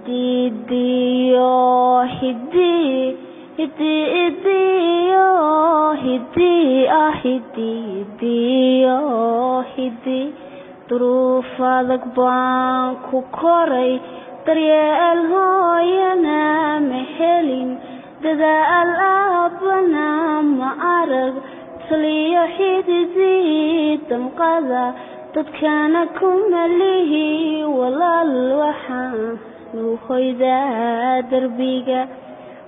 hidiyo hidi duruuf adag baan ku koray daryeel hooyana ma helin dadaal aabbana ma arag taliyo xididii damqada dadkana kuma lihi walaal waxaan u hoydaa darbiga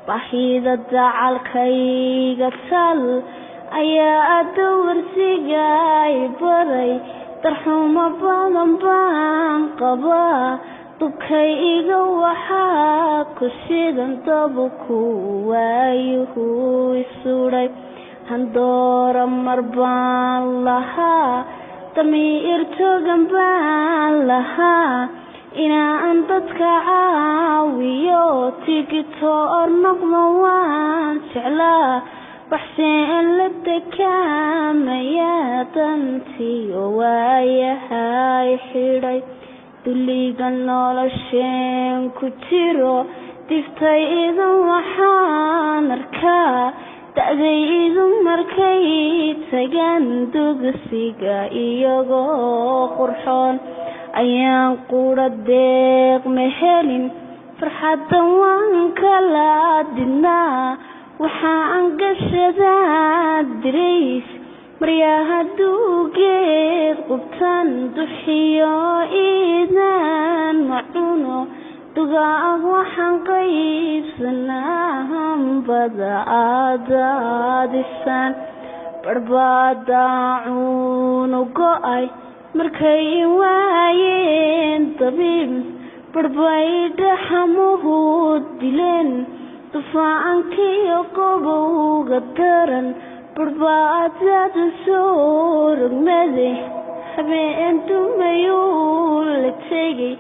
baahida dacalkayga tal ayaa dawarsiga ay baray darxumo badan baan qabaa dubkay iga waxaa ku shidan dabku waayuhu isuudhay handoora mar baan lahaa damiir togan baan lahaa inaan dadka caawiyo tigitoor noqdo waan jeclaa baxseen la dekaamaya dantiyo waayahay xidhay duliga nolosheen ku jiro diftay idin waxaan arkaa da'daydu markay tagaan dugsiga iyagoo qurxoon ayaan qura deeq ma helin farxaddan waan kala didnaa waxaan gashadaa dirays maryaha duugeed qubtan duxiyo iidaan macuno dugaag waxaan qaybsanaa hambada aadaadisaan barbadaacunu go'ay markay waayeen dabiib barbay dhaxamuhu dileen dufaacankiyo qobowga daran barbaadada soo rogmade habeen dumayuu la tegay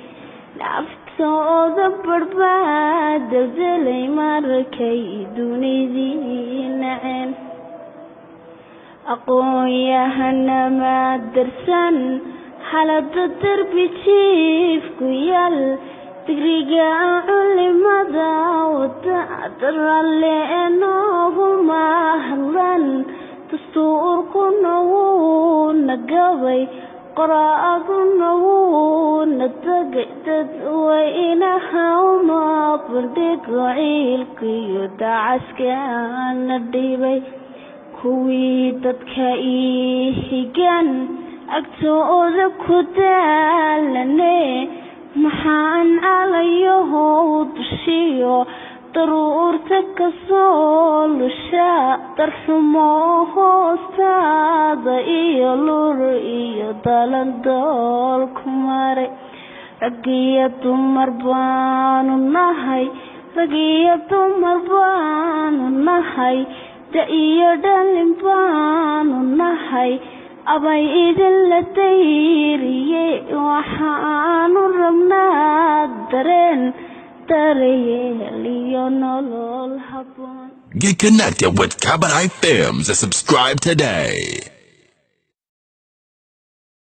naftooda barbaadaldelay markay dunidii naceen aqoon-yahana darsan xalada darbi jiifku yaal digriga culimada wada ralle nooguma hadlan dastuurkuna wuu nagabay qoraaguna wuu natagay dadweynaha uma bandhigo ciilkiyo dacaskana dhibay kuwii dadka ii higan agtooda ku daalane maxaan calayahow dushiyo daruurta kasoo lusha darxumo hoostaada iyo lur iyo dalandool ku maray ragiyo dumar baanu nahay ragiyo dumar baanu nahay da iyo dhalin baanu nahay abay idin la dayriyey waxaanu rabnaa dareen daryeel iyo nolol habboon. Get connected with Cabot FM. Subscribe today.